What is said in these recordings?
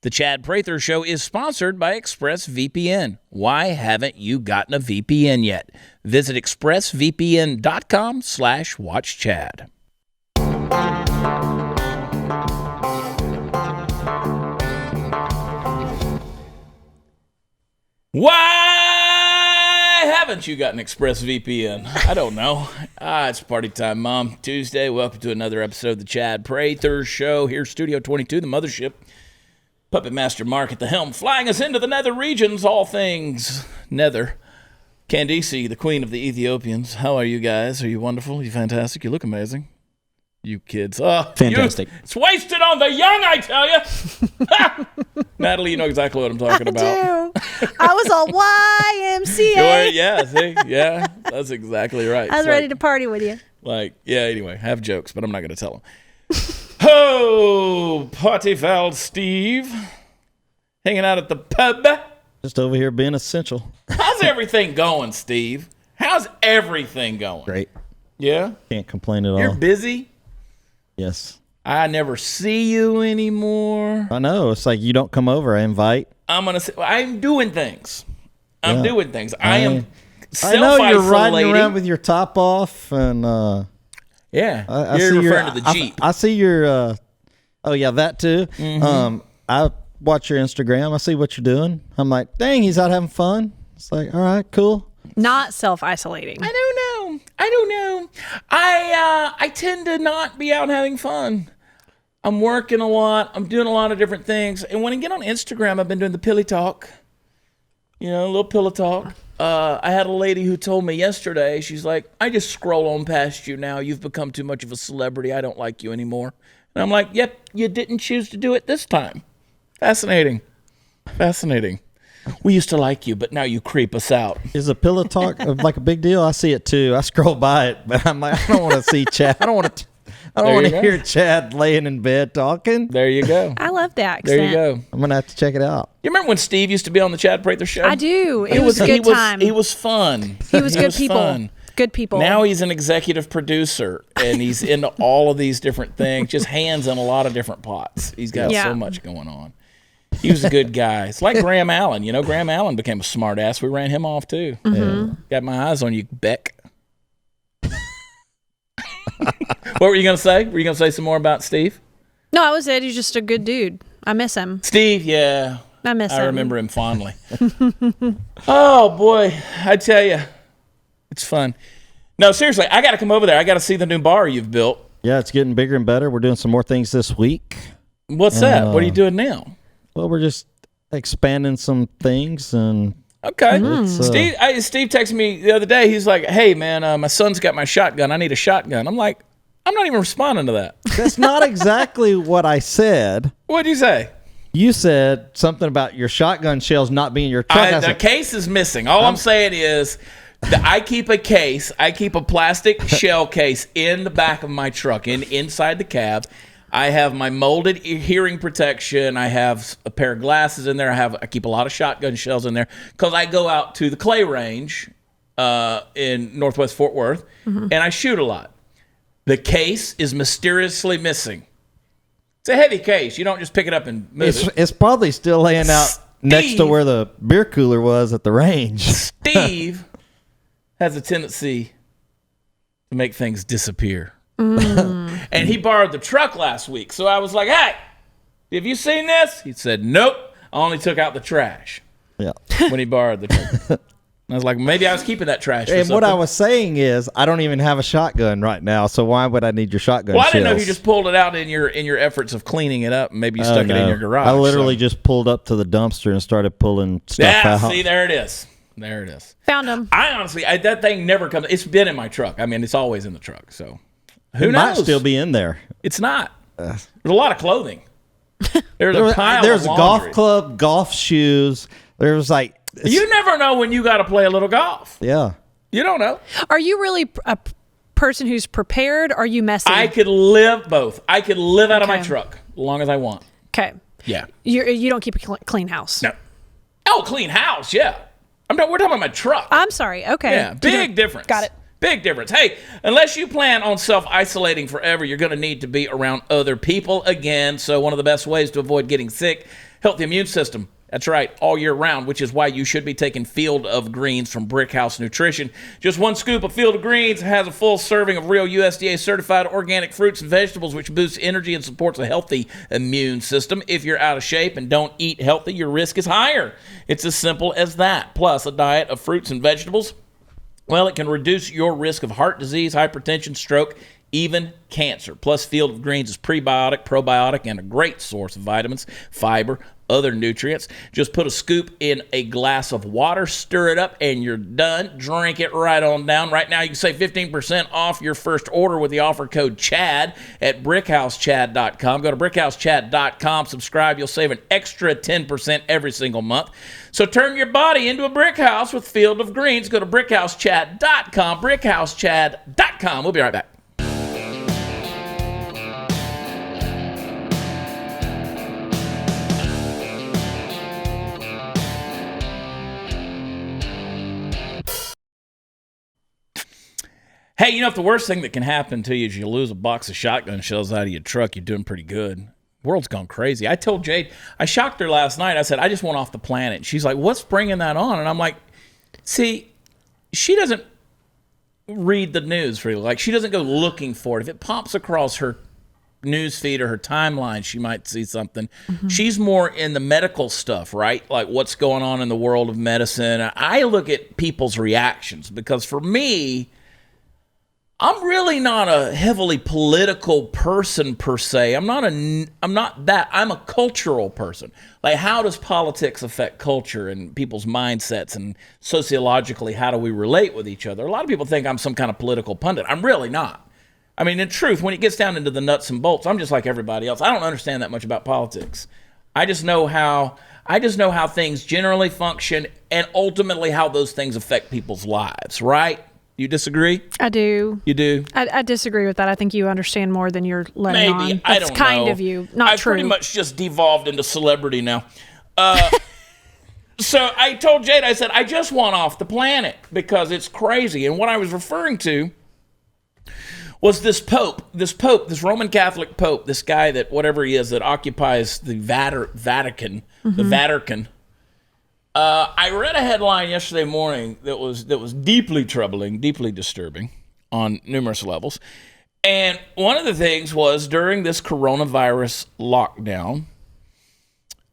The Chad Prather Show is sponsored by ExpressVPN. Why haven't you gotten a VPN yet? Visit expressvpn.com/watchchad. Why haven't you got an ExpressVPN? I don't know. It's party time, Mom. Tuesday, welcome to another episode of the Chad Prather Show. Here's Studio 22, the mothership. Puppet Master Mark at the helm, flying us into the nether regions, all things nether. Candice, the queen of the Ethiopians. How are you guys? Are you wonderful? Are you fantastic? You look amazing. You kids. Oh, fantastic. It's wasted on the young, I tell you. Natalie, you know exactly what I'm talking about. I do. I was on YMCA. Yeah, see? Yeah, that's exactly right. I was ready to party with you. Anyway, I have jokes, but I'm not going to tell them. Ho, party foul Steve. Hanging out at the pub. Just over here being essential. How's everything going, Steve? How's everything going? Great. Yeah? Can't complain at all. You're busy? Yes. I never see you anymore. I know. It's like you don't come over. I invite. I'm doing things. I am I know you're riding around with your top off and yeah. You're referring to the Jeep. I see your oh yeah, that too. Mm-hmm. I watch your Instagram. I see what you're doing. I'm like, dang, he's out having fun. It's like, all right, cool. Not self-isolating. I don't know. I tend to not be out having fun. I'm working a lot. I'm doing a lot of different things. And when I get on Instagram, I've been doing the pilly talk. You know, a little pillow talk. I had a lady who told me yesterday, she's like, I just scroll on past you now. You've become too much of a celebrity. I don't like you anymore. And I'm like, yep, you didn't choose to do it this time. Fascinating. We used to like you, but now you creep us out. Is a pillow talk like a big deal? I see it too. I scroll by it, but I'm like, I don't want to see Chad. I don't want to hear Chad laying in bed talking. There you go. I love the accent. There you go. I'm going to have to check it out. You remember when Steve used to be on the Chad Prather Show? I do. It was a good time. He was fun. He was good people. Fun. Good people. Now he's an executive producer, and he's into all of these different things, just hands in a lot of different pots. He's got so much going on. He was a good guy. It's like Graham Allen. You know, Graham Allen became a smart ass. We ran him off, too. Mm-hmm. Got my eyes on you, Beck. What were you going to say? Were you going to say some more about Steve? No, I was it. He's just a good dude. I miss him. Steve, yeah. I miss him. I remember him fondly. Oh, boy. I tell you, it's fun. No, seriously, I got to come over there. I got to see the new bar you've built. Yeah, it's getting bigger and better. We're doing some more things this week. What's that? What are you doing now? Well, we're just expanding some things and... Okay. Steve texted me the other day. He's like, hey, man, my son's got my shotgun. I need a shotgun. I'm like, I'm not even responding to that. That's not exactly what I said. What did you say? You said something about your shotgun shells not being in your truck. The case is missing. All I'm saying is that I keep a plastic shell case in the back of my truck, inside the cab. I have my molded hearing protection. I have a pair of glasses in there. I keep a lot of shotgun shells in there because I go out to the clay range in Northwest Fort Worth, and I shoot a lot. The case is mysteriously missing. It's a heavy case. You don't just pick it up and move it. It's probably still laying out next to where the beer cooler was at the range. Steve has a tendency to make things disappear. And he borrowed the truck last week. So I was like, hey, have you seen this? He said, nope. I only took out the trash. Yeah. When he borrowed the truck. I was like, maybe I was keeping that trash for And something. what I was saying is, I don't even have a shotgun right now, so why would I need your shotgun Well, I didn't know if shells? you just pulled it out in your efforts of cleaning it up, and maybe you stuck it in your garage. I literally just pulled up to the dumpster and started pulling stuff out. See, there it is. Found him. I honestly, that thing never comes. It's been in my truck. I mean, it's always in the truck, so... Who It knows? might still be in there. It's not. There's a lot of clothing. There's a pile There's of a laundry. golf club, golf shoes. There's like... You never know when you got to play a little golf. Yeah. You don't know. Are you really a person who's prepared? Or are you messy? I could live both. I could live out of my truck as long as I want. Okay. Yeah. You don't keep a clean house. No. Oh, clean house. Yeah. We're talking about my truck. I'm sorry. Okay. Yeah. Big difference. Got it. Big difference. Hey, unless you plan on self-isolating forever, you're going to need to be around other people again. So one of the best ways to avoid getting sick healthy immune system. That's right, all year round, which is why you should be taking Field of Greens from Brickhouse Nutrition. Just one scoop of Field of Greens has a full serving of real USDA-certified organic fruits and vegetables, which boosts energy and supports a healthy immune system. If you're out of shape and don't eat healthy, your risk is higher. It's as simple as that. Plus, a diet of fruits and vegetables, well, it can reduce your risk of heart disease, hypertension, stroke, even cancer. Plus, Field of Greens is prebiotic, probiotic, and a great source of vitamins, fiber, other nutrients. Just put a scoop in a glass of water, stir it up, and you're done. Drink it right on down. Right now, you can save 15% off your first order with the offer code CHAD at BrickHouseChad.com. Go to BrickHouseChad.com, subscribe. You'll save an extra 10% every single month. So turn your body into a brick house with Field of Greens. Go to BrickHouseChad.com, BrickHouseChad.com. We'll be right back. Hey, you know, if the worst thing that can happen to you is you lose a box of shotgun shells out of your truck, you're doing pretty good. The world's gone crazy. I told Jade, I shocked her last night. I said, I just want off the planet. She's like, what's bringing that on? And I'm like, see, she doesn't read the news really. Like, she doesn't go looking for it. If it pops across her news feed or her timeline, she might see something. Mm-hmm. She's more in the medical stuff, right? Like what's going on in the world of medicine. I look at people's reactions because for me, I'm really not a heavily political person per se. I'm not that. I'm a cultural person. Like, how does politics affect culture and people's mindsets, and sociologically, how do we relate with each other? A lot of people think I'm some kind of political pundit. I'm really not. I mean, in truth, when it gets down into the nuts and bolts, I'm just like everybody else. I don't understand that much about politics. I just know how things generally function and ultimately how those things affect people's lives, right? You disagree? I do. You do? I disagree with that. I think you understand more than you're letting on. Maybe. I don't know. That's kind of you. Not true. I pretty much just devolved into celebrity now. So I told Jade, I said, I just want off the planet because it's crazy. And what I was referring to was this Roman Catholic Pope, this guy that, whatever he is, that occupies the Vatican, the Vatican. I read a headline yesterday morning that was deeply troubling, deeply disturbing on numerous levels. And one of the things was during this coronavirus lockdown,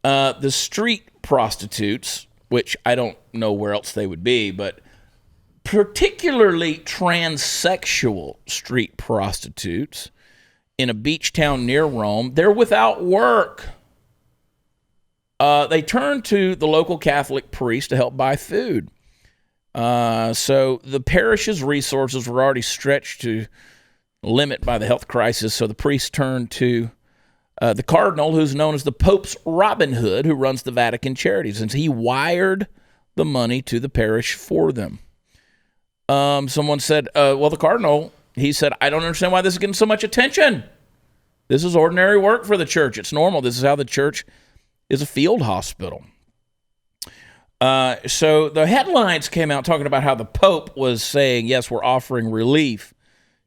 the street prostitutes, which I don't know where else they would be, but particularly transsexual street prostitutes in a beach town near Rome, they're without work. They turned to the local Catholic priest to help buy food. So the parish's resources were already stretched to limit by the health crisis. So the priest turned to the cardinal, who's known as the Pope's Robin Hood, who runs the Vatican charities. And he wired the money to the parish for them. Someone said, well, the cardinal, he said, I don't understand why this is getting so much attention. This is ordinary work for the church. It's normal. This is how the church is a field hospital. So the headlines came out talking about how the Pope was saying, yes, we're offering relief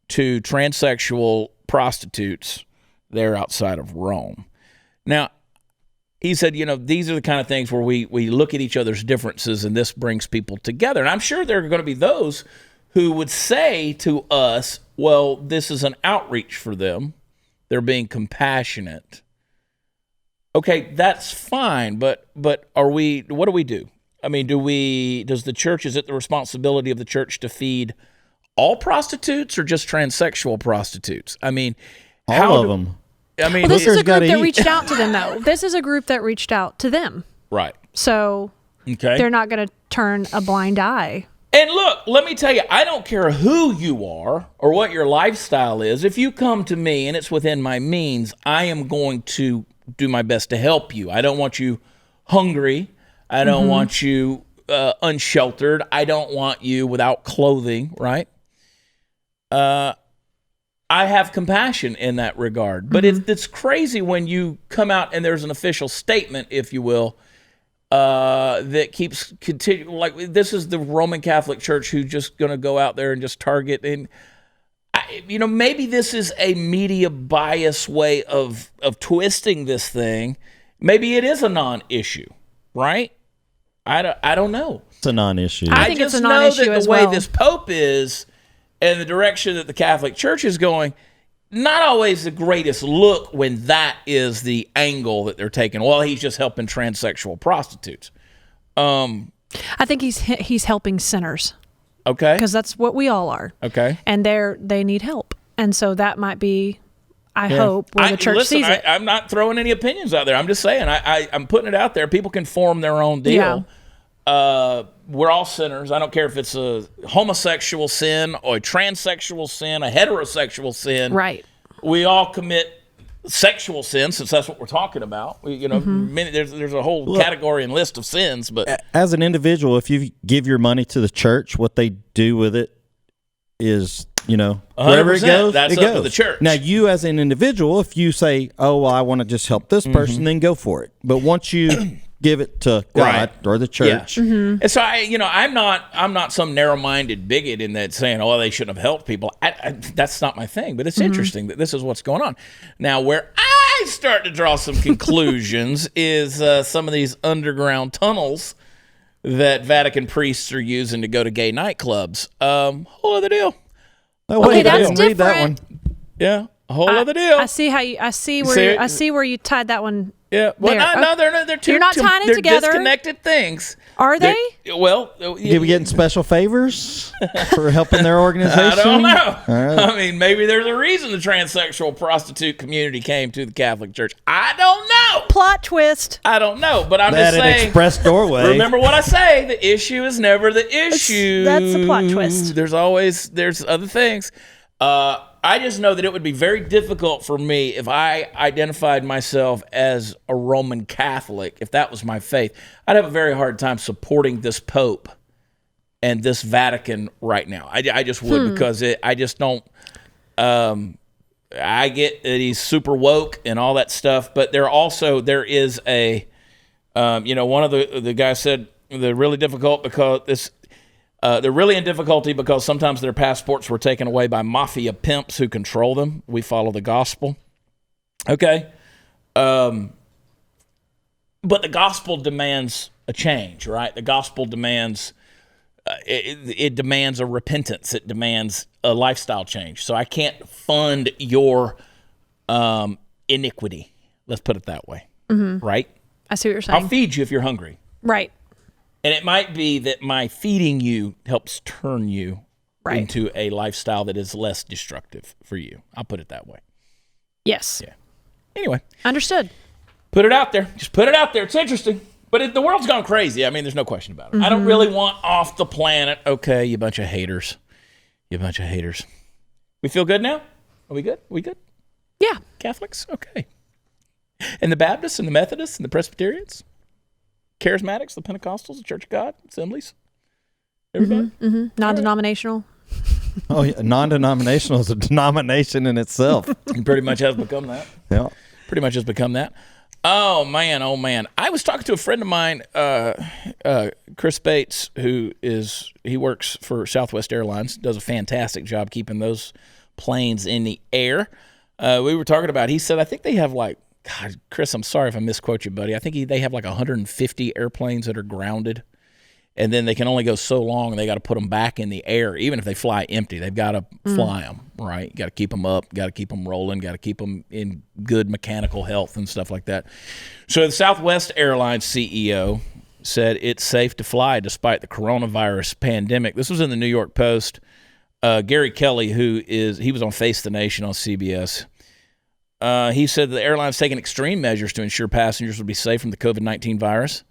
to transsexual prostitutes there outside of Rome. Now, he said, you know, these are the kind of things where we look at each other's differences and this brings people together. And I'm sure there are going to be those who would say to us, well, this is an outreach for them. They're being compassionate. Okay, that's fine, but what do we do? I mean, does the church, is it the responsibility of the church to feed all prostitutes or just transsexual prostitutes? I mean, all of them. I mean, well, this is a group that reached out to them, though. This is a group that reached out to them. Right. So they're not going to turn a blind eye. And look, let me tell you, I don't care who you are or what your lifestyle is. If you come to me and it's within my means, I am going to do my best to help you. I don't want you hungry. I don't want you unsheltered. I don't want you without clothing, right? I have compassion in that regard. But it's crazy when you come out and there's an official statement, if you will, that keeps continuing. Like, this is the Roman Catholic Church who's just going to go out there and just target. And, maybe this is a media bias way of twisting this thing. maybe it is a non-issue, right? I don't know. It's a non-issue. I think it's a know non-issue that as the way well. this Pope is and the direction that the Catholic Church is going, not always the greatest look when that is the angle that they're taking. Well, he's just helping transsexual prostitutes. I think he's helping sinners. Okay. Because that's what we all are. Okay. And they need help. And so that might be, I hope, where the church sees it. I'm not throwing any opinions out there. I'm just saying, I'm putting it out there. People can form their own deal. We're all sinners. I don't care if it's a homosexual sin or a transsexual sin, a heterosexual sin. Right. We all commit sexual sins, since that's what we're talking about. There's a whole category and list of sins. But as an individual, if you give your money to the church, what they do with it is, wherever it goes, that's it up goes. to the church. Now, you as an individual, if you say, "Oh, well, I want to just help this person," then go for it. But once you give it to God or the church, and so I'm not some narrow-minded bigot in that saying, "Oh, they shouldn't have helped people." That's not my thing. But it's interesting that this is what's going on now. Where I start to draw some conclusions is some of these underground tunnels that Vatican priests are using to go to gay nightclubs. Whole other deal. Oh, Okay, wait, I that's didn't read that one. Yeah, a whole other deal. I see where you tied that one. Yeah, well, there. they're two. You're not tying it they're together. Disconnected things. Are they? Well, Did we getting special favors for helping their organization? I don't know. All right. I mean, maybe there's a reason the transsexual prostitute community came to the Catholic Church. I don't know. Plot twist. I don't know, but I'm They had just an saying. express doorway. Remember what I say: the issue is never the issue. That's a plot twist. There's other things. I just know that it would be very difficult for me if I identified myself as a Roman Catholic, if that was my faith. I'd have a very hard time supporting this Pope and this Vatican right now. I just would because I just don't. I get that he's super woke and all that stuff, but there is a, one of the guys said they're really difficult because this. They're really in difficulty because sometimes their passports were taken away by mafia pimps who control them. We follow the gospel. Okay. But the gospel demands a change, right? The gospel demands, it demands a repentance. It demands a lifestyle change. So I can't fund your iniquity. Let's put it that way. Right? I see what you're saying. I'll feed you if you're hungry. Right. And it might be that my feeding you helps turn you into a lifestyle that is less destructive for you. I'll put it that way. Yes. Yeah. Anyway. Understood. Put it out there. Just put it out there. It's interesting. But the world's gone crazy. I mean, there's no question about it. I don't really want off the planet. Okay, you bunch of haters. You bunch of haters. We feel good now? Are we good? We good? Yeah. Catholics? Okay. And the Baptists and the Methodists and the Presbyterians? Charismatics, the Pentecostals, the Church of God, Assemblies, everybody. Non-denominational. Oh, yeah. Non-denominational is a denomination in itself. It pretty much has become that. Yeah. Pretty much has become that. Oh man. I was talking to a friend of mine, Chris Bates, he works for Southwest Airlines, does a fantastic job keeping those planes in the air. We were talking about, he said, I think they have God, Chris, I'm sorry if I misquote you, buddy. I think they have 150 airplanes that are grounded, and then they can only go so long, and they got to put them back in the air. Even if they fly empty, they've got to fly them, right? Got to keep them up, got to keep them rolling, got to keep them in good mechanical health and stuff like that. So the Southwest Airlines CEO said it's safe to fly despite the coronavirus pandemic. This was in the New York Post. Gary Kelly, he was on Face the Nation on CBS. He said the airline's taking extreme measures to ensure passengers will be safe from the COVID-19 virus.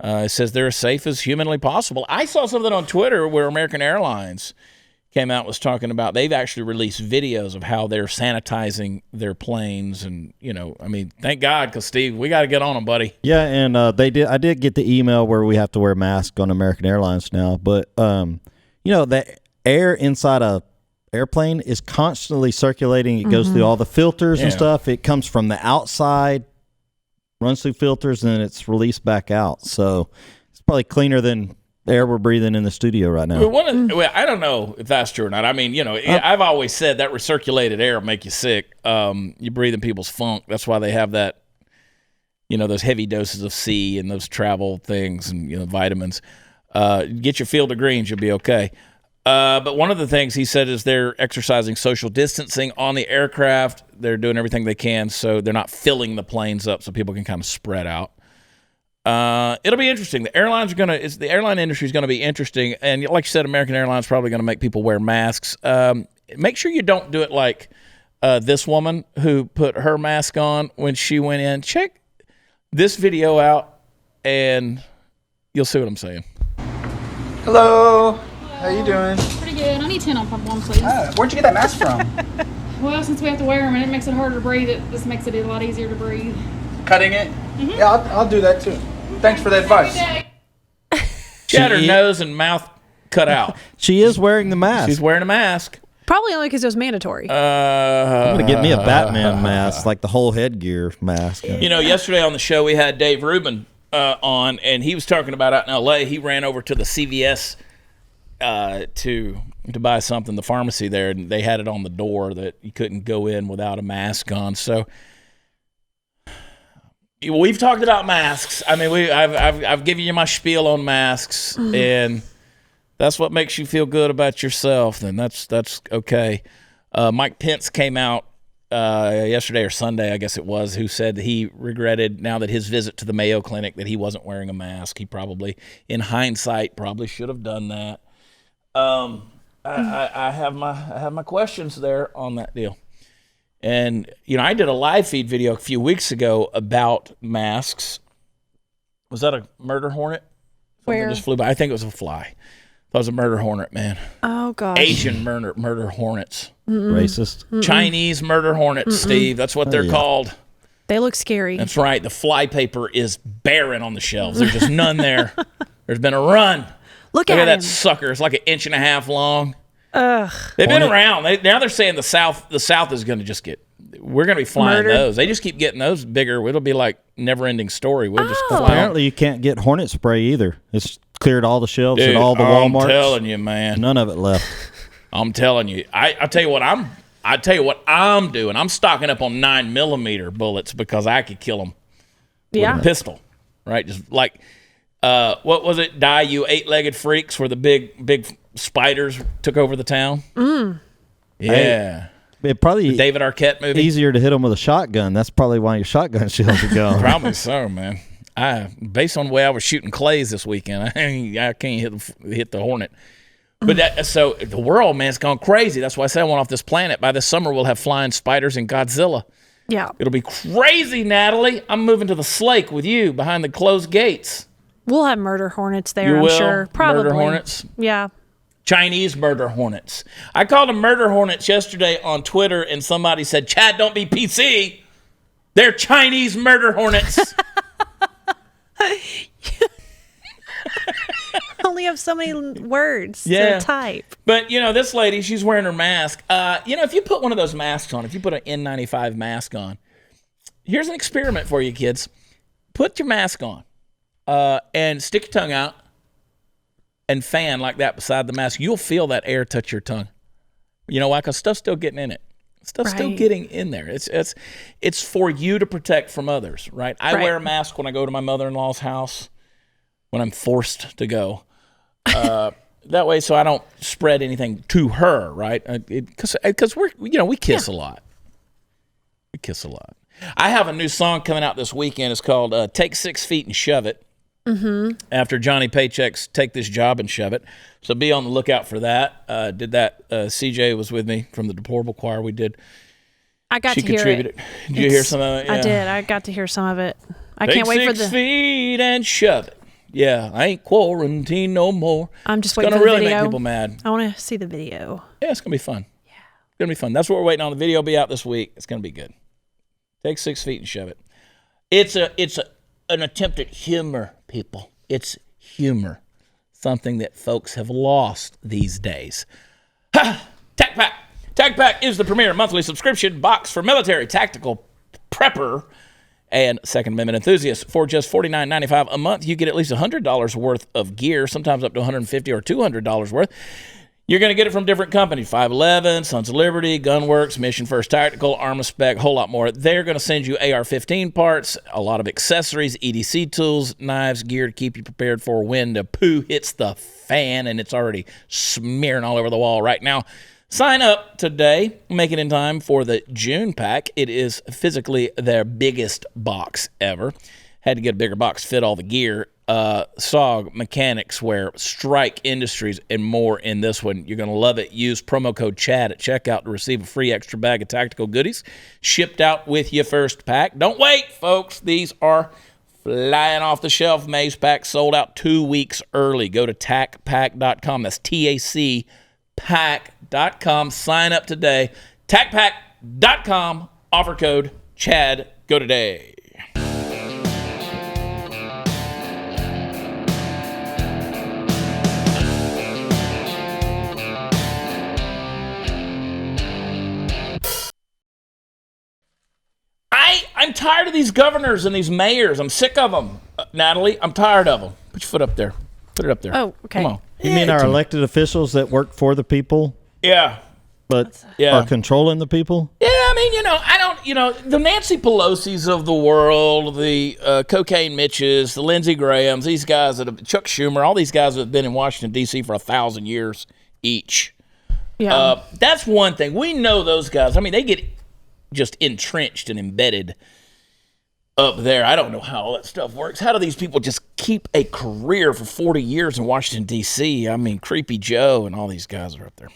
It says they're as safe as humanly possible. I saw something on Twitter where American Airlines came out and was talking about they've actually released videos of how they're sanitizing their planes. And, thank God, because, Steve, we got to get on them, buddy. Yeah, and I did get the email where we have to wear masks on American Airlines now. But, the air inside a airplane is constantly circulating. It goes through all the filters and stuff. It comes from the outside, runs through filters, and then it's released back out. So it's probably cleaner than the air we're breathing in the studio right now. Well, I don't know if that's true or not. I mean, I've always said that recirculated air will make you sick. You breathe in people's funk. That's why they have that those heavy doses of C and those travel things and vitamins. Get your field of greens, you'll be okay. But one of the things he said is they're exercising social distancing on the aircraft. They're doing everything they can so they're not filling the planes up so people can kind of spread out. It'll be interesting. The airline industry is going to be interesting, and like you said, American Airlines is probably going to make people wear masks. Make sure you don't do it like this woman who put her mask on when she went in. Check this video out, and you'll see what I'm saying. Hello. How you doing? Pretty good. I need 10 on pump one, please. Where'd you get that mask from? Well, since we have to wear them and it makes it harder to breathe, this makes it a lot easier to breathe. Cutting it? Mm-hmm. Yeah, I'll do that too. Thanks for the advice. She had her nose and mouth cut out. She is wearing the mask. She's wearing a mask. Probably only because it was mandatory. I'm going to get me a Batman mask, like the whole headgear mask. Yesterday on the show, we had Dave Rubin on, and he was talking about out in L.A. He ran over to the CVS to buy something, the pharmacy there, and they had it on the door that you couldn't go in without a mask on. So we've talked about masks. I mean, I've given you my spiel on masks, and that's what makes you feel good about yourself. Then that's okay. Mike Pence came out yesterday or Sunday, I guess it was, who said that he regretted now that his visit to the Mayo Clinic that he wasn't wearing a mask. He probably, in hindsight, should have done that. I have my questions there on that deal. And, I did a live feed video a few weeks ago about masks. Was that a murder hornet? Something Where? just flew by. I think it was a fly. That was a murder hornet, man. Oh, gosh. Asian murder hornets. Racist. Chinese murder hornets, Steve. That's what they're called. They look scary. That's right. The fly paper is barren on the shelves. There's just none there. There's been a run. Look at at that him. sucker. It's like 1.5 inches long. Ugh. They've been around. Now they're saying the South is going to just we're going to be flying Murdered. those. They just keep getting those bigger. It'll be like never-ending story. We'll just fly. Apparently, you can't get hornet spray either. It's cleared all the shelves Dude, at all the Walmarts. I'm telling you, man. None of it left. I'm telling you. I tell you what I'm doing. I'm stocking up on 9mm bullets because I could kill them with a pistol, right? Just like what was it? Die, you 8-legged freaks, where the big spiders took over the town. Yeah. It probably the David Arquette movie. Easier to hit them with a shotgun. That's probably why your shotgun shells are gone. Probably so, man. Based on the way I was shooting clays this weekend, I can't hit the hornet. But so the world, man, it's gone crazy. That's why I said I want off this planet. By this summer, we'll have flying spiders and Godzilla. Yeah. It'll be crazy, Natalie. I'm moving to the Slake with you behind the closed gates. We'll have murder hornets there, You I'm will? sure. Probably. Murder hornets? Yeah. Chinese murder hornets. I called them murder hornets yesterday on Twitter, and somebody said, Chad, don't be PC. They're Chinese murder hornets. Only have so many words Yeah. to type. But, this lady, she's wearing her mask. If you put one of those masks on, if you put an N95 mask on, here's an experiment for you kids. Put your mask on and stick your tongue out and fan like that beside the mask. You'll feel that air touch your tongue. You know why? Because stuff's still getting in it. Stuff's still getting in there. It's for you to protect from others, right? I wear a mask when I go to my mother-in-law's house, when I'm forced to go. That way, so I don't spread anything to her, right? Because we kiss a lot. We kiss a lot. I have a new song coming out this weekend. It's called "Take 6 Feet and Shove It." Mm-hmm. After Johnny Paycheck's "Take This Job and Shove It," so be on the lookout for that. Did that? CJ was with me from the Deplorable Choir. We did. I got She to hear contributed. it. Did you hear some of it? Yeah. I did. I got to hear some of it. I Take can't wait for 6 the. feet and shove it. Yeah, I ain't quarantined no more. I'm just It's waiting gonna for the really video. make people mad. I want to see the video. Yeah, it's gonna be fun. Yeah, it's gonna be fun. That's what we're waiting on. The video will be out this week. It's gonna be good. Take 6 feet and shove it. It's an attempt at humor, people. It's humor, something that folks have lost these days. Ha! Tack Pack. Tack Pack is the premier monthly subscription box for military tactical prepper and Second Amendment enthusiasts. For just $49.95 a month, you get at least $100 worth of gear, sometimes up to $150 or $200 worth. You're going to get it from different companies, 511, Sons of Liberty, Gunworks, Mission First Tactical, Armaspec, a whole lot more. They're going to send you AR-15 parts, a lot of accessories, EDC tools, knives, gear to keep you prepared for when the poo hits the fan, and it's already smearing all over the wall right now. Sign up today. Make it in time for the June pack. It is physically their biggest box ever. Had to get a bigger box, fit all the gear. SOG, Mechanics Wear, Strike Industries, and more in this one. You're going to love it. Use promo code CHAD at checkout to receive a free extra bag of tactical goodies shipped out with your first pack. Don't wait, folks. These are flying off the shelf. Maze Pack sold out 2 weeks early. Go to tackpack.com. That's TAC pack.com. Sign up today. Tackpack.com. Offer code CHAD. Go today. I'm tired of these governors and these mayors. I'm sick of them. Natalie, I'm tired of them. Put your foot up there. Put it up there. Oh, okay. Come on. You mean our elected officials that work for the people, Yeah. but Yeah. are controlling the people? Yeah, I mean, the Nancy Pelosi's of the world, the Cocaine Mitches, the Lindsey Grahams, these guys Chuck Schumer, all these guys that have been in Washington, D.C. for 1,000 years each. Yeah. That's one thing. We know those guys. I mean, they get just entrenched and embedded up there. I don't know how all that stuff works. How do these people just keep a career for 40 years in Washington, D.C.? I mean, Creepy Joe and all these guys are up there.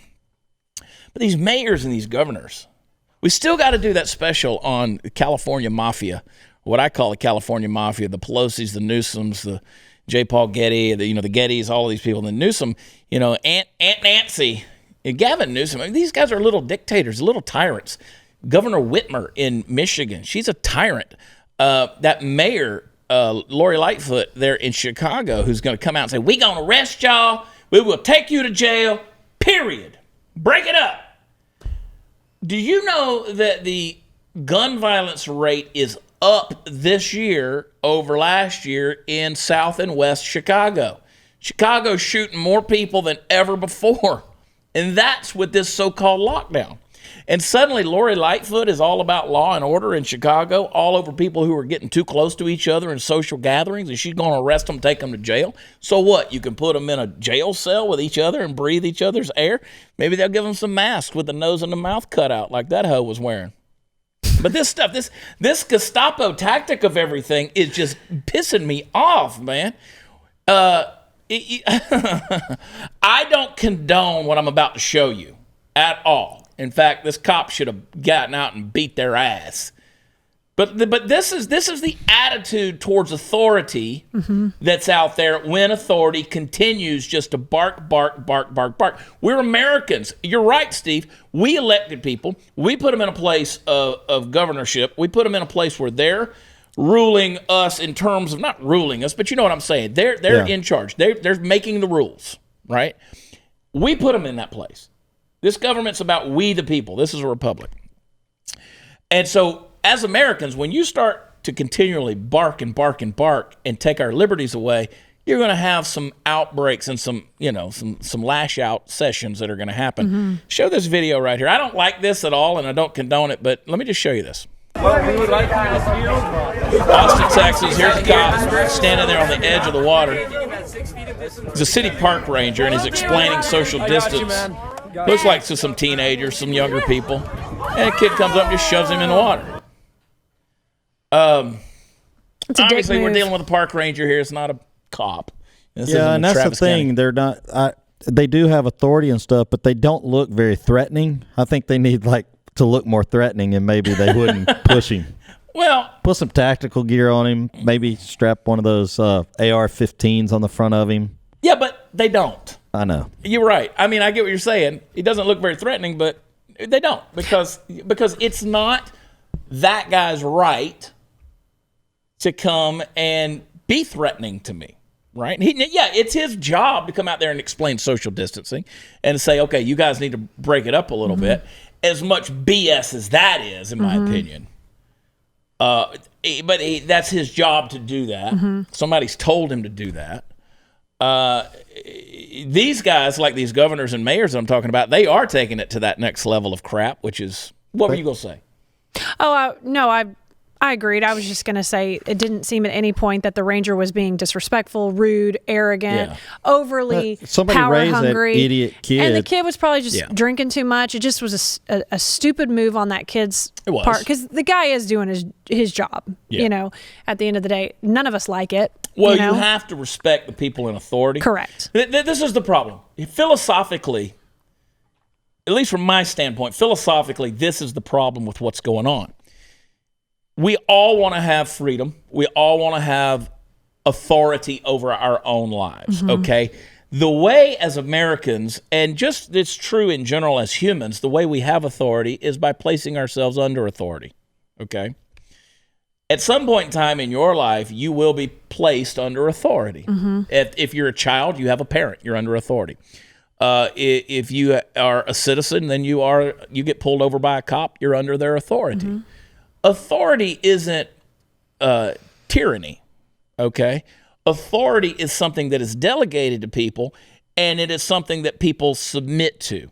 But these mayors and these governors, we still got to do that special on California Mafia, what I call the California Mafia, the Pelosi's, the Newsoms, the J. Paul Getty, the Gettys, all of these people. The Newsom, Aunt Nancy, and Gavin Newsom. I mean, these guys are little dictators, little tyrants. Governor Whitmer in Michigan, she's a tyrant. That mayor, Lori Lightfoot there in Chicago, who's going to come out and say, we're going to arrest y'all. We will take you to jail, period. Break it up. Do you know that the gun violence rate is up this year over last year in South and West Chicago? Chicago's shooting more people than ever before. And that's with this so-called lockdown. And suddenly Lori Lightfoot is all about law and order in Chicago, all over people who are getting too close to each other in social gatherings, and she's going to arrest them, take them to jail. So what? You can put them in a jail cell with each other and breathe each other's air? Maybe they'll give them some masks with the nose and the mouth cut out like that hoe was wearing. But this stuff, this Gestapo tactic of everything is just pissing me off, man. I don't condone what I'm about to show you at all. In fact, this cop should have gotten out and beat their ass. But this is the attitude towards authority that's out there when authority continues just to bark, bark, bark, bark, bark. We're Americans. You're right, Steve. We elected people. We put them in a place of governorship. We put them in a place where they're ruling us in terms of not ruling us, but you know what I'm saying. They're in charge. They're making the rules, right? We put them in that place. This government's about we the people. This is a republic. And so as Americans, when you start to continually bark and bark and bark and take our liberties away, you're going to have some outbreaks and some lash out sessions that are going to happen. Show this video right here. I don't like this at all and I don't condone it, but let me just show you this. We would like Austin, Texas. Here's a cop standing there on the edge of the water. He's a city park ranger and he's explaining social distance. Looks like to some teenagers, some younger people. And a kid comes up and just shoves him in the water. Obviously, we're dealing with a park ranger here. It's not a cop. And that's the thing. They're not. They do have authority and stuff, but they don't look very threatening. I think they need to look more threatening, and maybe they wouldn't push him. Well, put some tactical gear on him. Maybe strap one of those AR-15s on the front of him. Yeah, but they don't. I know. You're right. I mean, I get what you're saying. He doesn't look very threatening, but they don't because it's not that guy's right to come and be threatening to me, right? It's his job to come out there and explain social distancing and say, okay, you guys need to break it up a little bit. As much BS as that is, in my opinion. But that's his job to do that. Somebody's told him to do that. these guys, like these governors and mayors I'm talking about, they are taking it to that next level of crap, which is, what were you going to say? Oh, no, I agreed. I was just going to say it didn't seem at any point that the ranger was being disrespectful, rude, arrogant, overly power hungry. That idiot kid. And the kid was probably just drinking too much. It just was a stupid move on that kid's part, because the guy is doing his job. You know, at the end of the day, none of us like it. Well, you have to respect the people in authority. Correct. This is the problem. Philosophically, at least from my standpoint, philosophically, this is the problem with what's going on. We all want to have freedom. We all want to have authority over our own lives, okay? The way as Americans, and just it's true in general as humans, the way we have authority is by placing ourselves under authority, okay? At some point in time in your life, you will be placed under authority. If you're a child, you have a parent. You're under authority. If you are a citizen, then you get pulled over by a cop. You're under their authority. Authority isn't tyranny, okay? Authority is something that is delegated to people, and it is something that people submit to.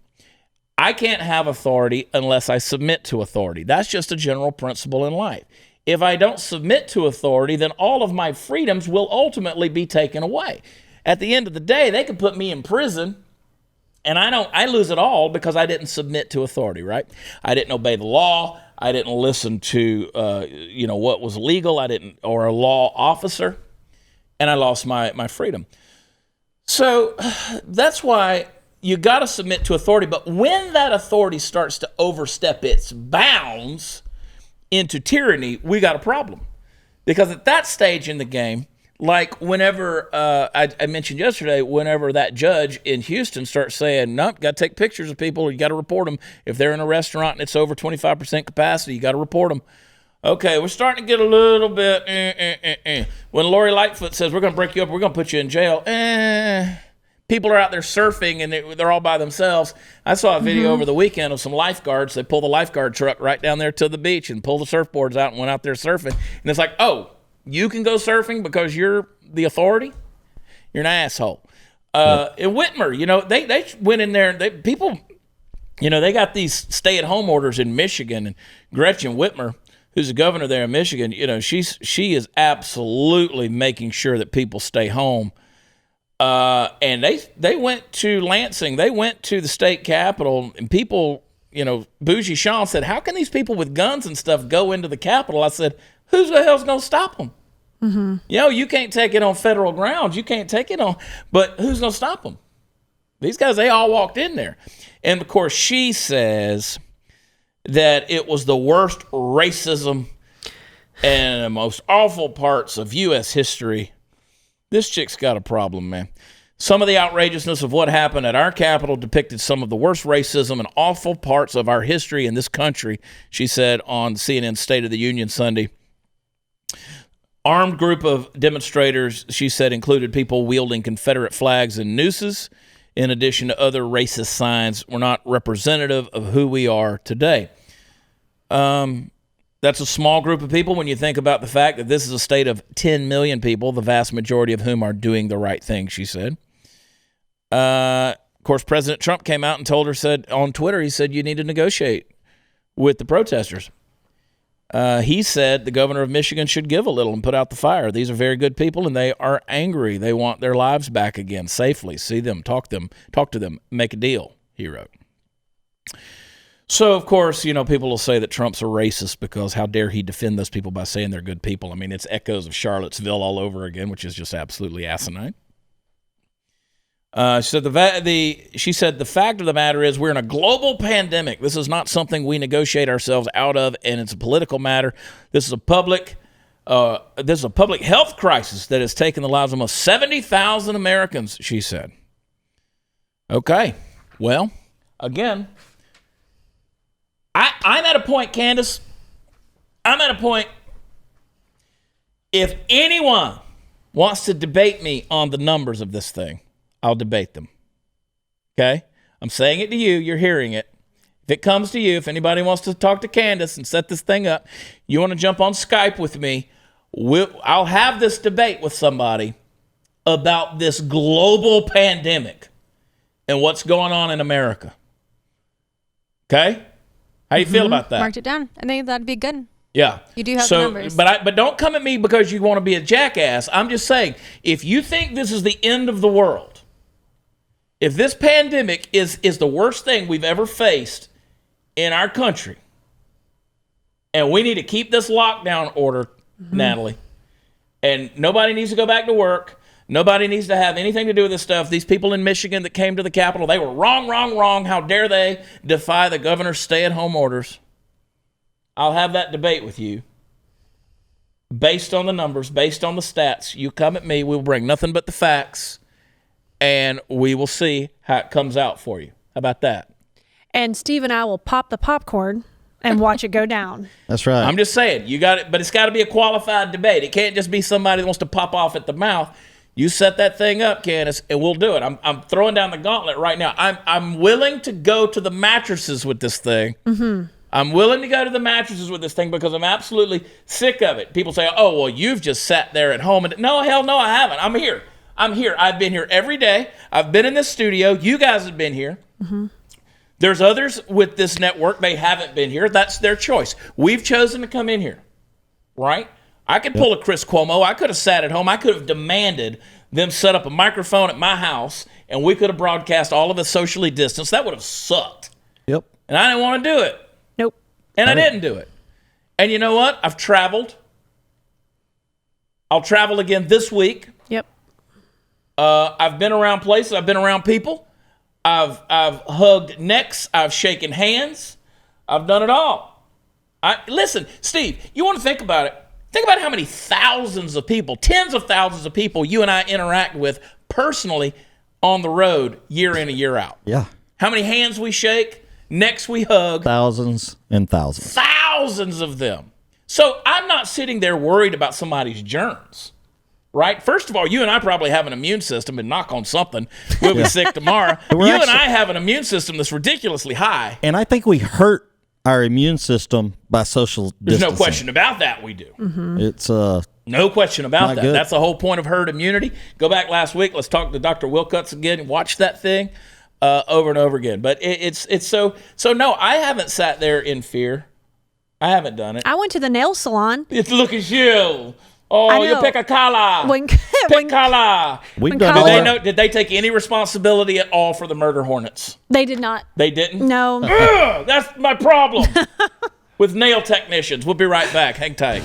I can't have authority unless I submit to authority. That's just a general principle in life. If I don't submit to authority, then all of my freedoms will ultimately be taken away. At the end of the day, they could put me in prison, and I lose it all because I didn't submit to authority, right? I didn't obey the law. I didn't listen to, what was legal. Or a law officer, and I lost my freedom. So that's why you got to submit to authority. But when that authority starts to overstep its bounds into tyranny, we got a problem. Because at that stage in the game, like whenever I mentioned yesterday, whenever that judge in Houston starts saying, nope, got to take pictures of people, you got to report them. If they're in a restaurant and it's over 25% capacity, you got to report them. Okay, we're starting to get a little bit, When Lori Lightfoot says, we're going to break you up, we're going to put you in jail, people are out there surfing and they're all by themselves. I saw a video over the weekend of some lifeguards. They pull the lifeguard truck right down there to the beach and pull the surfboards out and went out there surfing. And it's like, oh, you can go surfing because you're the authority? You're an asshole. In Whitmer, they went in there. People, they got these stay-at-home orders in Michigan. And Gretchen Whitmer, who's the governor there in Michigan, she is absolutely making sure that people stay home. And they went to Lansing. They went to the state capitol, and people, Bougie Sean said, how can these people with guns and stuff go into the capitol? I said, who the hell's going to stop them? You can't take it on federal grounds. You can't take it on, but who's going to stop them? These guys, they all walked in there. And, of course, she says that it was the worst racism and the most awful parts of U.S. history. This chick's got a problem, man. Some of the outrageousness of what happened at our Capitol depicted some of the worst racism and awful parts of our history in this country, she said on CNN's State of the Union Sunday. Armed group of demonstrators, she said, included people wielding Confederate flags and nooses, in addition to other racist signs, were not representative of who we are today. That's a small group of people when you think about the fact that this is a state of 10 million people, the vast majority of whom are doing the right thing, she said. Of course, President Trump came out and said on Twitter, he said, you need to negotiate with the protesters. He said the governor of Michigan should give a little and put out the fire. These are very good people, and they are angry. They want their lives back again safely. See them, talk to them, make a deal, he wrote. So, of course, people will say that Trump's a racist because how dare he defend those people by saying they're good people. I mean, it's echoes of Charlottesville all over again, which is just absolutely asinine. She said the fact of the matter is we're in a global pandemic. This is not something we negotiate ourselves out of, and it's a political matter. This is a public health crisis that has taken the lives of almost 70,000 Americans, she said. Okay, well, again, I'm at a point, Candace. I'm at a point. If anyone wants to debate me on the numbers of this thing, I'll debate them. Okay? I'm saying it to you. You're hearing it. If it comes to you, if anybody wants to talk to Candace and set this thing up, you want to jump on Skype with me, I'll have this debate with somebody about this global pandemic. and what's going on in America. Okay? How do you feel about that? Marked it down. I think that'd be good. Yeah. You do have the numbers. But don't come at me because you want to be a jackass. I'm just saying, if you think this is the end of the world, if this pandemic is the worst thing we've ever faced in our country, and we need to keep this lockdown order, Natalie, and nobody needs to go back to work, nobody needs to have anything to do with this stuff. These people in Michigan that came to the Capitol, they were wrong, wrong, wrong. How dare they defy the governor's stay-at-home orders? I'll have that debate with you based on the numbers, based on the stats. You come at me, we'll bring nothing but the facts, and we will see how it comes out for you. How about that? And Steve and I will pop the popcorn and watch it go down. That's right. I'm just saying, you got it, but it's got to be a qualified debate. It can't just be somebody that wants to pop off at the mouth. You set that thing up, Candace, and we'll do it. I'm throwing down the gauntlet right now. I'm willing to go to the mattresses with this thing. Mm-hmm. I'm willing to go to the mattresses with this thing because I'm absolutely sick of it. People say, oh, well, you've just sat there at home. And no, hell no, I haven't. I'm here. I've been here every day. I've been in this studio. You guys have been here. Mm-hmm. There's others with this network. They haven't been here. That's their choice. We've chosen to come in here, right? I could pull a Chris Cuomo. I could have sat at home. I could have demanded them set up a microphone at my house, and we could have broadcast all of us socially distanced. That would have sucked. Yep. And I didn't want to do it. Nope. And I didn't do it. And you know what? I've traveled. I'll travel again this week. Yep. I've been around places. I've been around people. I've hugged necks. I've shaken hands. I've done it all. Listen, Steve, you want to think about it. Think about how many thousands of people, tens of thousands of people you and I interact with personally on the road year in and year out. Yeah. How many hands we shake, necks we hug. Thousands and thousands. Thousands of them. So I'm not sitting there worried about somebody's germs, right? First of all, you and I probably have an immune system, and knock on something, we'll be sick tomorrow. And I have an immune system that's ridiculously high. And I think we hurt our immune system by social distancing. There's no question about that, we do. Mm-hmm. It's no question about that. good. That's the whole point of herd immunity. Go back last week. Let's talk to Dr. Wilcuts again and watch that thing over and over again. But it's so no, I haven't sat there in fear. I haven't done it. I went to the nail salon. It's look at you. Oh, you pick a color. Pick color. We've done all that. Did they take any responsibility at all for the murder hornets? They did not. They didn't? No. That's my problem with nail technicians. We'll be right back. Hang tight.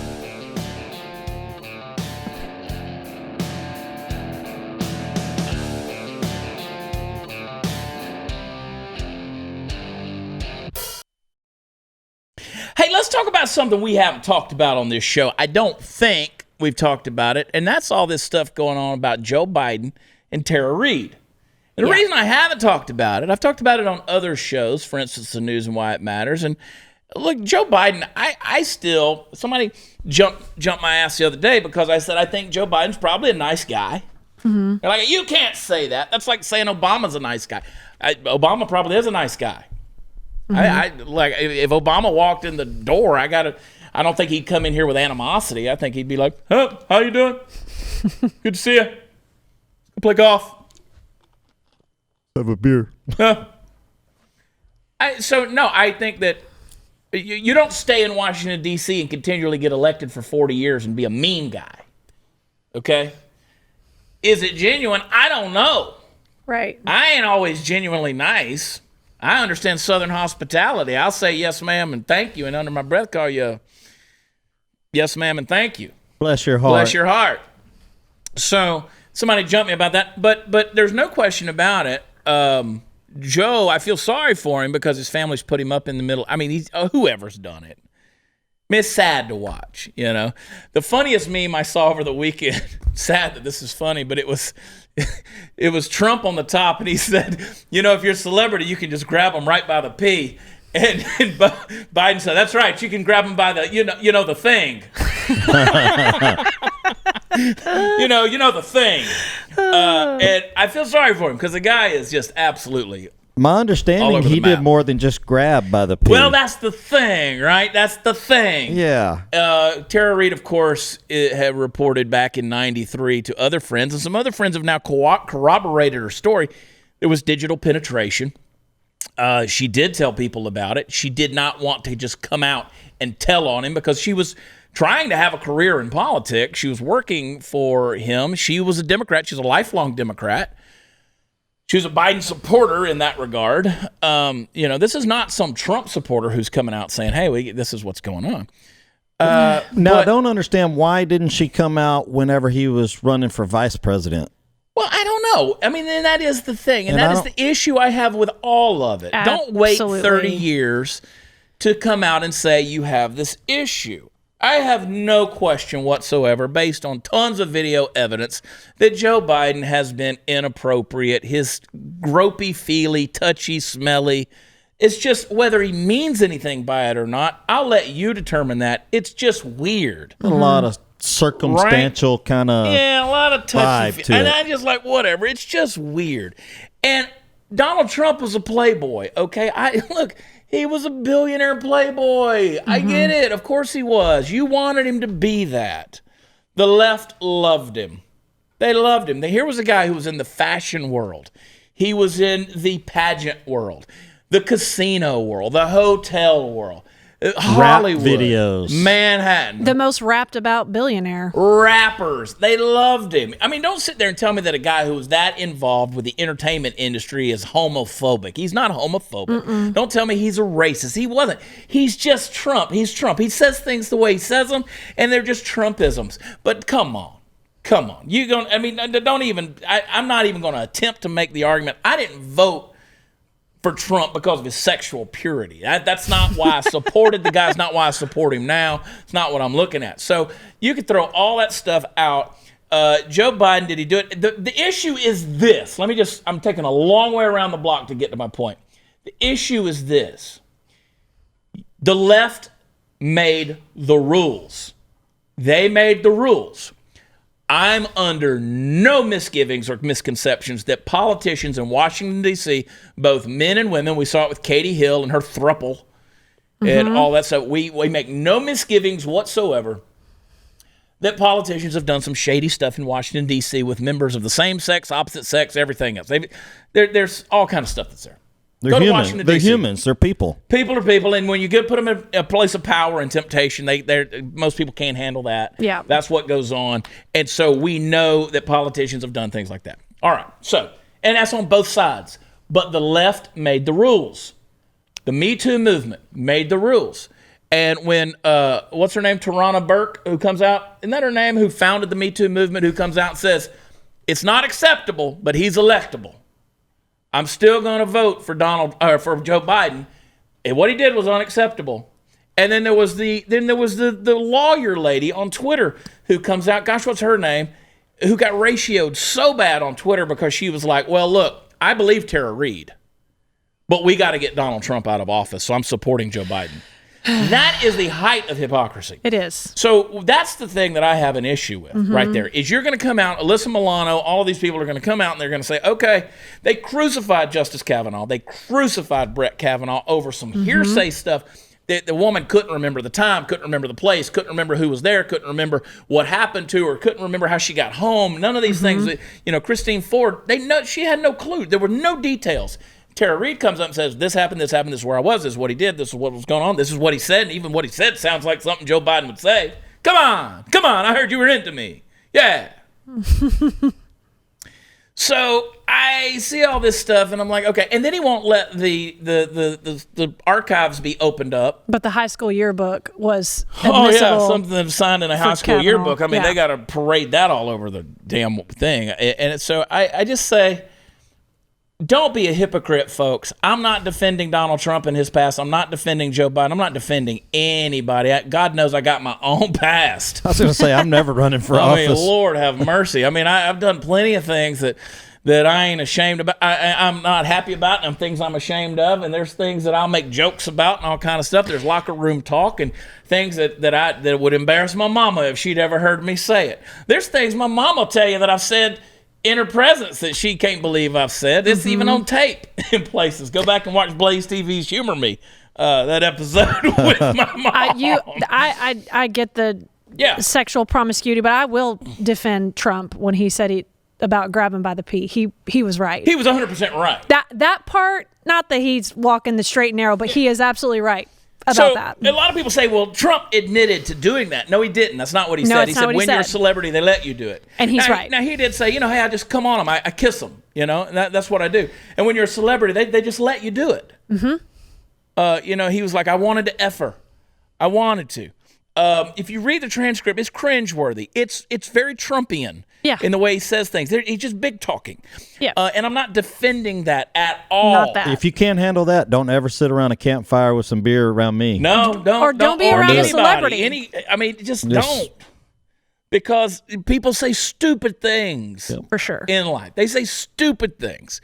Hey, let's talk about something we haven't talked about on this show. I don't think we've talked about it, and that's all this stuff going on about Joe Biden and Tara Reid. And the reason I haven't talked about it, I've talked about it on other shows, for instance, The News and Why It Matters. And look, Joe Biden, I still, somebody jumped my ass the other day because I said I think Joe Biden's probably a nice guy. Mm-hmm. They're like, you can't say that. That's like saying Obama's a nice guy. Obama probably is a nice guy. Mm-hmm. I like if Obama walked in the door, I don't think he'd come in here with animosity. I think he'd be like, "Huh, how you doing? Good to see you. Go play golf. Have a beer." I think that you don't stay in Washington D.C. and continually get elected for 40 years and be a mean guy. Okay? Is it genuine? I don't know. Right. I ain't always genuinely nice. I understand Southern hospitality. I'll say yes, ma'am, and thank you, and under my breath call you yes, ma'am, and thank you. Bless your heart. Bless your heart. So somebody jumped me about that, but there's no question about it. Joe, I feel sorry for him because his family's put him up in the middle. I mean, whoever's done it. I mean, it's sad to watch, you know. The funniest meme I saw over the weekend, sad that this is funny, but it was Trump on the top, and he said, you know, if you're a celebrity, you can just grab them right by the pee. And Biden said, that's right, you can grab them by the, you know the thing. you know the thing. And I feel sorry for him because the guy is just absolutely my understanding, he did more than just grab by the pee. Well, that's the thing, right? That's the thing. Yeah. Tara Reid, of course, had reported back in '93 to other friends, and some other friends have now corroborated her story, There was digital penetration. She did tell people about it. She did not want to just come out and tell on him because she was trying to have a career in politics. She was working for him. She was a Democrat. She's a lifelong Democrat. She was a Biden supporter in that regard. This is not some Trump supporter who's coming out saying, hey, this is what's going on. I don't understand, why didn't she come out whenever he was running for vice president? Well, I don't know. I mean, and that is the thing. And that is the issue I have with all of it. Don't wait 30 years to come out and say you have this issue. I have no question whatsoever, based on tons of video evidence, that Joe Biden has been inappropriate. His gropey, feely, touchy, smelly. It's just whether he means anything by it or not, I'll let you determine that. It's just weird. A lot of circumstantial kind of a lot of touchy to and it. I just like, whatever. It's just weird. And Donald Trump was a playboy, okay? Look, he was a billionaire playboy. I get it. Of course he was. You wanted him to be that. The left loved him. They loved him. Here was a guy who was in the fashion world. He was in the pageant world, the casino world, the hotel world, Hollywood, rap videos, Manhattan. The most rapped about billionaire. Rappers. They loved him. I mean, don't sit there and tell me that a guy who was that involved with the entertainment industry is homophobic. He's not homophobic. Don't tell me he's a racist. He wasn't. He's just Trump. He's Trump. He says things the way he says them, and they're just Trumpisms. But come on. Don't even, I'm not even going to attempt to make the argument. I didn't vote for Trump because of his sexual purity. That's not why I supported the guy. It's not why I support him now. It's not what I'm looking at. So you could throw all that stuff out. Joe Biden, did he do it? The issue is this. I'm taking a long way around the block to get to my point. The issue is this. The left made the rules. They made the rules. I'm under no misgivings or misconceptions that politicians in Washington, D.C., both men and women, we saw it with Katie Hill and her throuple and all that stuff, we make no misgivings whatsoever that politicians have done some shady stuff in Washington, D.C. with members of the same sex, opposite sex, everything else. There's all kind of stuff that's there. They're human. They're humans. They're people. People are people, and when you put them in a place of power and temptation, most people can't handle that. Yeah, that's what goes on, and so we know that politicians have done things like that. All right, and that's on both sides. But the left made the rules. The Me Too movement made the rules, and when what's her name, Tarana Burke, who comes out, isn't that her name? Who founded the Me Too movement? Who comes out and says it's not acceptable, but he's electable. I'm still going to vote for for Joe Biden, and what he did was unacceptable. And then there was the lawyer lady on Twitter who comes out. Gosh, what's her name? Who got ratioed so bad on Twitter because she was like, "Well, look, I believe Tara Reid, but we got to get Donald Trump out of office, so I'm supporting Joe Biden." That is the height of hypocrisy. It is. So that's the thing that I have an issue with right there, is you're going to come out, Alyssa Milano, all of these people are going to come out and they're going to say, okay, they crucified Justice Kavanaugh. They crucified Brett Kavanaugh over some hearsay stuff that the woman couldn't remember the time, couldn't remember the place, couldn't remember who was there, couldn't remember what happened to her, couldn't remember how she got home. None of these things that, Christine Ford, she had no clue. There were no details. Tara Reid comes up and says, this happened, this is where I was, this is what he did, this is what was going on, this is what he said, and even what he said sounds like something Joe Biden would say. Come on, I heard you were into me. Yeah. So I see all this stuff, and I'm like, okay. And then he won't let the archives be opened up. But the high school yearbook was admissible. Something signed in a high school yearbook. I mean, they got to parade that all over the damn thing. And so I just say, don't be a hypocrite, folks. I'm not defending Donald Trump and his past. I'm not defending Joe Biden. I'm not defending anybody. God knows I got my own past. I was going to say, I'm never running for office. I mean, Lord have mercy. I mean, I've done plenty of things that I ain't ashamed about. I'm not happy about, and things I'm ashamed of. And there's things that I'll make jokes about and all kind of stuff. There's locker room talk and things that would embarrass my mama if she'd ever heard me say it. There's things my mama will tell you that I've said in her presence that she can't believe I've said. It's even on tape in places. Go back and watch Blaze TV's Humor Me, that episode with my mom. I get the sexual promiscuity, but I will defend Trump when he said about grabbing by the pee. He was right. He was 100% right. That part, not that he's walking the straight and narrow, but he is absolutely right about that. A lot of people say, well, Trump admitted to doing that. No, he didn't. That's not what he said. He said, when you're a celebrity, they let you do it. And he's right. Now, he did say, hey, I just come on them. I kiss them, and that's what I do. And when you're a celebrity, they just let you do it. Mm-hmm. He was like, I wanted to F her. I wanted to. If you read the transcript, it's cringeworthy. It's very Trumpian in the way he says things. He's just big talking. Yeah. And I'm not defending that at all. Not that. If you can't handle that, don't ever sit around a campfire with some beer around me. No, don't be around a celebrity. Don't. Because people say stupid things. For sure. In life. They say stupid things.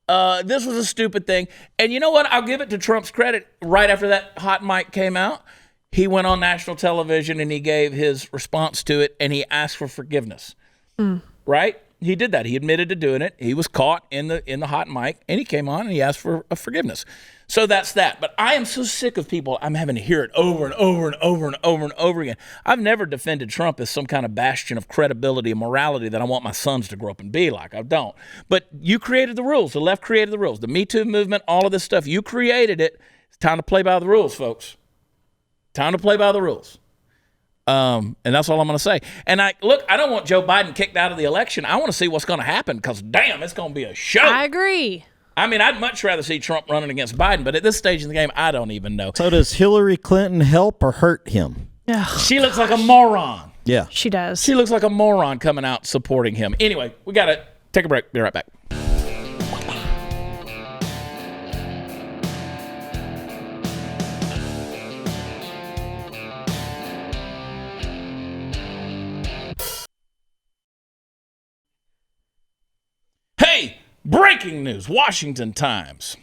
This was a stupid thing. And you know what? I'll give it to Trump's credit. Right after that hot mic came out, he went on national television and he gave his response to it, and he asked for forgiveness. Right? He did that. He admitted to doing it. He was caught in the hot mic, and he came on and he asked for forgiveness. So that's that. But I am so sick of people. I'm having to hear it over and over and over and over and over again. I've never defended Trump as some kind of bastion of credibility and morality that I want my sons to grow up and be like. I don't. But you created the rules. The left created the rules. The Me Too movement, all of this stuff. You created it. It's time to play by the rules, folks. Time to play by the rules. And that's all I'm going to say. And I don't want Joe Biden kicked out of the election. I want to see what's going to happen because, damn, it's going to be a show. I agree. I mean, I'd much rather see Trump running against Biden, but at this stage in the game, I don't even know. So does Hillary Clinton help or hurt him? She looks like a moron. Yeah. She does. She looks like a moron coming out supporting him. Anyway, we got to take a break. Be right back. Breaking news, Washington Times.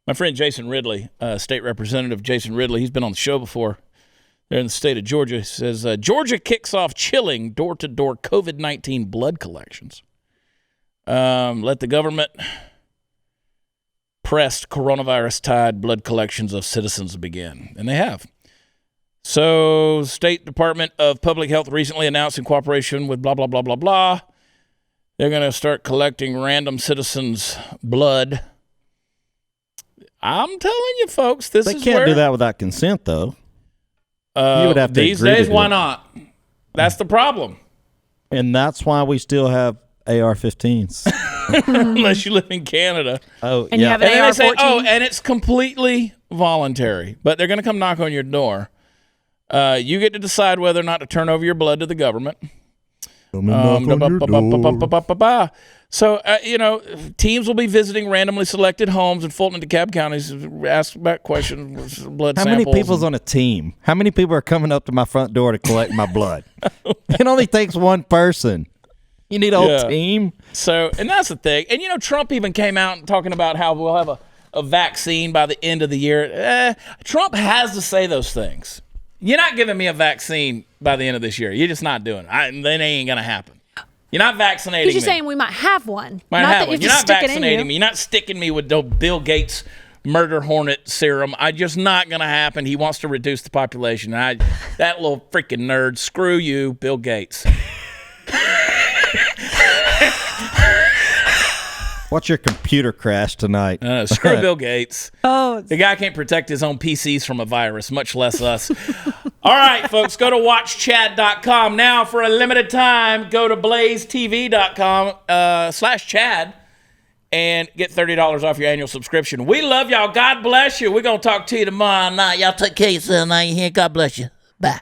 My friend Jason Ridley, State Representative Jason Ridley, he's been on the show before. They're in the state of Georgia. He says, Georgia kicks off chilling door-to-door COVID-19 blood collections. Let the government pressed coronavirus-tied blood collections of citizens begin. And they have. So, State Department of Public Health recently announced in cooperation with blah, blah, blah, blah, blah, they're going to start collecting random citizens' blood. I'm telling you, folks, they can't do that without consent, though. You would have to these days, why not? That's the problem. And that's why we still have AR-15s. Unless you live in Canada. Oh, and you have an AR-14. Say, and it's completely voluntary. But they're going to come knock on your door. You get to decide whether or not to turn over your blood to the government. So, teams will be visiting randomly selected homes in Fulton and DeKalb counties, ask about questions, blood samples. How many people's on a team? How many people are coming up to my front door to collect my blood? It only takes one person. You need a whole team. So, and that's the thing. And, Trump even came out talking about how we'll have a vaccine by the end of the year. Trump has to say those things. You're not giving me a vaccine by the end of this year. You're just not doing it. That ain't going to happen. You're not vaccinating me. He's just saying we might have one. You're not vaccinating me. You're not sticking me with Bill Gates' murder hornet serum. I'm just not going to happen. He wants to reduce the population. That little freaking nerd. Screw you, Bill Gates. Watch your computer crash tonight. Screw Bill Gates. Oh, the guy can't protect his own PCs from a virus, much less us. All right, folks, go to watchchad.com. Now, for a limited time, go to blazetv.com/Chad and get $30 off your annual subscription. We love y'all. God bless you. We're going to talk to you tomorrow night. Y'all take care of yourself now. You hear? God bless you. Bye.